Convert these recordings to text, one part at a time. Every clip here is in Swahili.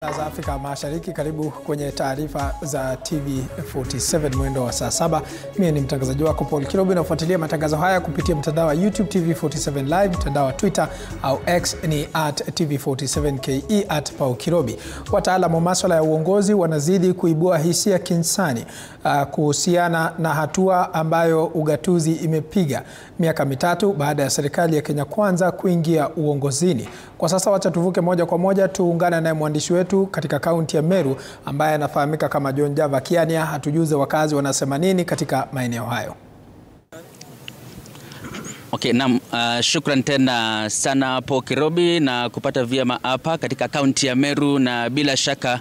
Za Afrika Mashariki, karibu kwenye taarifa za TV47 mwendo wa saa 7. Mimi ni mtangazaji wako Paul Kirobi, na ufuatilia matangazo haya kupitia mtandao wa YouTube TV47 Live, mtandao wa Twitter au X ni @TV47KE @Paul Kirobi. Wataalamu wa masuala ya uongozi wanazidi kuibua hisia kinsani kuhusiana na hatua ambayo ugatuzi imepiga miaka mitatu baada ya serikali ya Kenya Kwanza kuingia uongozini. Kwa sasa wacha tuvuke moja kwa moja tuungane na mwandishi wetu katika kaunti ya Meru ambaye anafahamika kama John Java Kiania, hatujuze wakazi wanasema nini katika maeneo hayo. Okay, shukran tena sana Paul Kirobi na kupata vyema hapa katika kaunti ya Meru, na bila shaka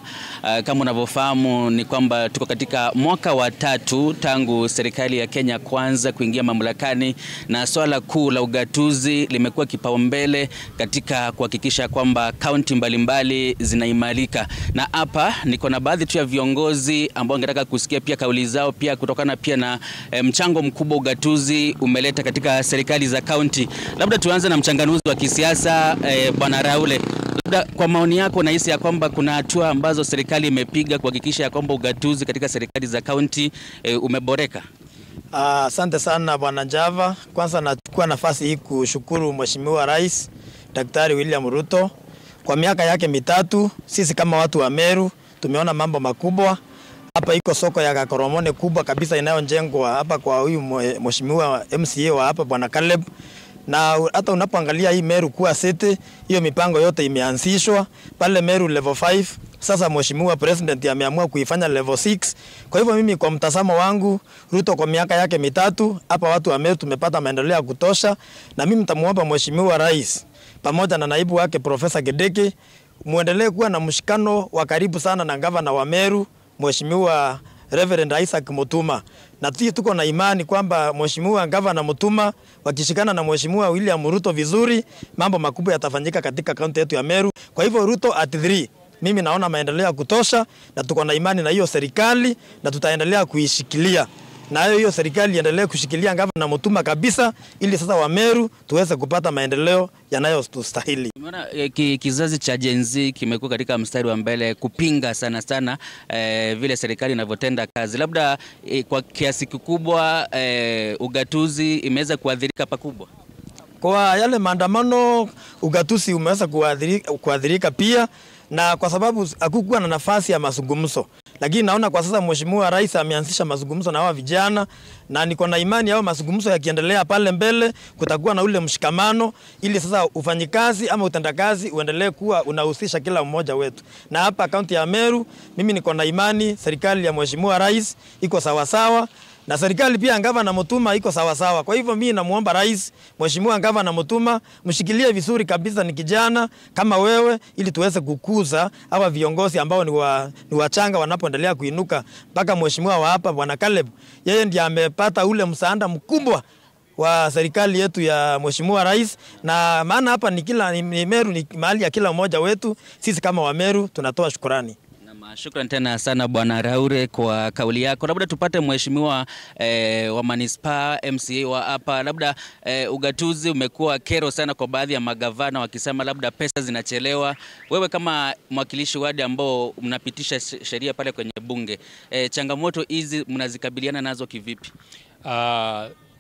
kama unavyofahamu ni kwamba tuko katika mwaka wa 3 tangu serikali ya Kenya Kwanza kuingia mamlakani, na swala kuu la ugatuzi limekuwa kipaumbele katika kuhakikisha kwamba kaunti mbalimbali zinaimarika. Na hapa niko na baadhi tu ya viongozi ambao wangetaka kusikia pia kauli zao, pia kutokana pia na mchango mkubwa ugatuzi umeleta katika serikali za kaunti. Labda tuanze na mchanganuzi wa kisiasa Bwana Raule. Labda kwa maoni yako unahisi ya kwamba kuna hatua ambazo serikali imepiga kuhakikisha ya kwamba ugatuzi katika serikali za kaunti umeboreka? Asante sana Bwana Java. Kwanza nachukua nafasi hii kushukuru Mheshimiwa Rais Daktari William Ruto. Kwa miaka yake mitatu sisi kama watu wa Meru tumeona mambo makubwa. Hapa iko soko ya Kakoromone kubwa kabisa inayojengwa hapa kwa huyu mheshimiwa MCA wa hapa Bwana Caleb. Na hata unapoangalia hii Meru kuwa city, hiyo mipango yote imeanzishwa pale Meru level 5. Sasa mheshimiwa president ameamua kuifanya level 6. Kwa hivyo mimi kwa mtazamo wangu, Ruto kwa miaka yake mitatu hapa watu wa Meru tumepata maendeleo ya kutosha, na mimi nitamuomba mheshimiwa rais pamoja na naibu wake Profesa Gedeke muendelee kuwa na mshikano wa karibu sana na gavana wa Meru Mheshimiwa Reverend Isaac Mutuma. Na tuko na imani kwamba Mheshimiwa Gavana Mutuma wakishikana na Mheshimiwa William Ruto vizuri, mambo makubwa yatafanyika katika kaunti yetu ya Meru. Kwa hivyo Ruto at 3, mimi naona maendeleo ya kutosha, na tuko na imani na hiyo serikali na tutaendelea kuishikilia. Na hiyo serikali iendelee kushikilia Gavana Mutuma kabisa, ili sasa wa Meru tuweze kupata maendeleo yanayostahili. Umeona kizazi cha Gen Z kimekuwa katika mstari wa mbele kupinga sana vile serikali inavyotenda kazi. Labda kwa kiasi kikubwa ugatuzi imeweza kuadhirika pakubwa. Kwa yale maandamano ugatuzi umeweza kuadhirika pia, na kwa sababu hakukuwa na nafasi ya mazungumzo. Lakini naona kwa sasa Mheshimiwa Rais ameanzisha mazungumzo na hawa vijana, na niko na imani hao mazungumzo yakiendelea pale mbele kutakuwa na ule mshikamano, ili sasa ufanyikazi ama utendakazi uendelee kuwa unahusisha kila mmoja wetu. Na hapa kaunti ya Meru mimi niko na imani serikali ya Mheshimiwa Rais iko sawa sawa, na serikali pia Gavana Mutuma iko sawa sawa. Kwa hivyo mimi namuomba Rais Mheshimiwa Gavana Mutuma mshikilie vizuri kabisa, ni kijana kama wewe, ili tuweze kukuza hawa viongozi ambao ni wachanga wanapoendelea kuinuka, mpaka mheshimiwa wa hapa Bwana Caleb yeye ndiye amepata ule msaada mkubwa wa serikali yetu ya Mheshimiwa Rais. Na maana hapa ni Meru ni mahali ya kila mmoja wetu, sisi kama wa Meru tunatoa shukrani. Shukrani tena sana Bwana Raure kwa kauli yako. Labda tupate mheshimiwa wa manispaa MCA wa hapa. Labda ugatuzi umekuwa kero sana kwa baadhi ya magavana wakisema labda pesa zinachelewa. Wewe kama mwakilishi wadi ambao mnapitisha sheria pale kwenye bunge, changamoto hizi mnazikabiliana nazo kivipi?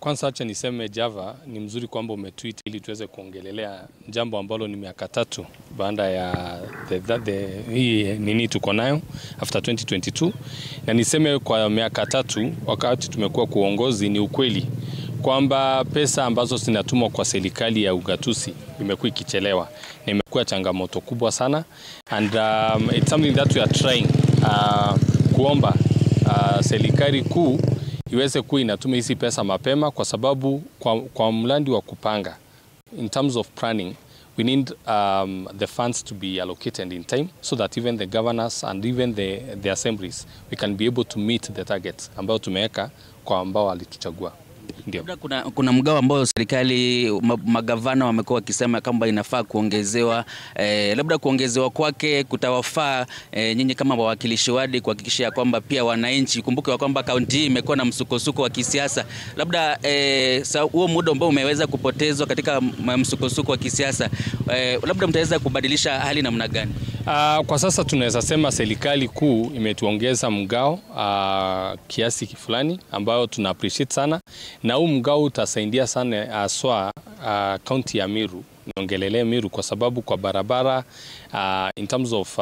Kwanza acha niseme Java, ni mzuri kwamba umetweet ili tuweze kuongelelea jambo ambalo ni miaka 3 baada ya hii nini tuko nayo after 2022. Na niseme kwa miaka 3 wakati tumekuwa kuongozi, ni ukweli kwamba pesa ambazo zinatumwa kwa serikali ya ugatuzi imekuwa ikichelewa, na imekuwa changamoto kubwa sana, and it's something that we are trying kuomba serikali kuu iweze kuwa inatuma hizi pesa mapema, kwa sababu kwa mlandi wa kupanga, in terms of planning, we need the funds to be allocated in time, so that even the governors and even the assemblies, we can be able to meet the targets ambao tumeweka kwa ambao walituchagua. Ndio. Kuna mgao ambao serikali magavana wamekuwa wakisema kwamba inafaa kuongezewa, labda kuongezewa kwake kutawafaa nyinyi kama wawakilishi wadi kuhakikisha kwamba pia wananchi, kumbuke kwamba kaunti hii imekuwa na msukosuko wa kisiasa. Labda huo muda ambao umeweza kupotezwa katika msukosuko wa kisiasa, labda mtaweza kubadilisha hali namna gani? Kwa sasa tunaweza sema serikali kuu imetuongeza mgao kiasi fulani ambayo tuna appreciate sana, na huu mgao utasaidia sana haswa county ya Meru, niongelele Meru kwa sababu kwa barabara in terms of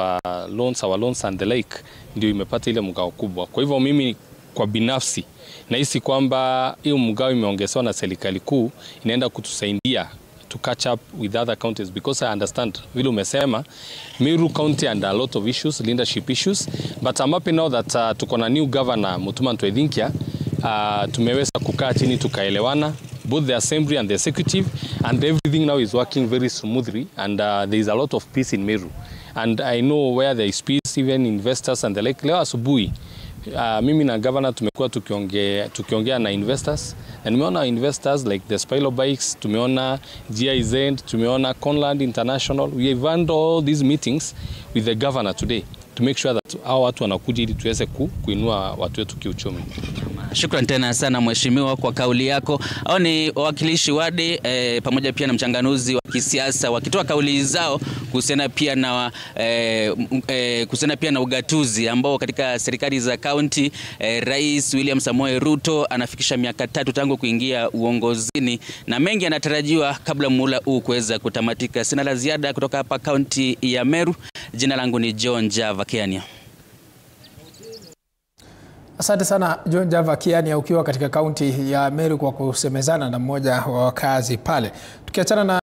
loans, our loans and the like, ndio imepata ile mgao kubwa. Kwa hivyo mimi kwa binafsi nahisi kwamba hiyo mgao imeongezewa na serikali kuu inaenda kutusaidia to catch up with other counties, because I understand vile umesema Meru County and a lot of issues, leadership issues, but I'm happy now that tuko na new governor Mutuma Ntwethinkia. Tumeweza kukaa chini tukaelewana, both the assembly and the executive, and everything now is working very smoothly, and there is a lot of peace in Meru, and I know where there is peace, even investors and the like. Leo asubuhi mimi na governor tumekuwa tukiongea na investors, na nimeona investors like the Spilo Bikes, tumeona GIZ, tumeona Conland International. We have run all these meetings with the governor today to make sure that hao watu wanakuja ili tuweze kuinua watu wetu kiuchumi. Shukrani tena sana mheshimiwa kwa kauli yako. Hao ni wawakilishi wadi pamoja pia na mchanganuzi wa kisiasa wakitoa kauli zao kuhusiana pia na ugatuzi ambao katika serikali za kaunti Rais William Samoei Ruto anafikisha miaka 3 tangu kuingia uongozini, na mengi yanatarajiwa kabla muhula huu kuweza kutamatika. Sina la ziada kutoka hapa kaunti ya Meru. Jina langu ni John Java Kiania. Asante sana John Java Kiania ukiwa katika kaunti ya Meru kwa kusemezana na mmoja wa wakazi pale. Tukiachana na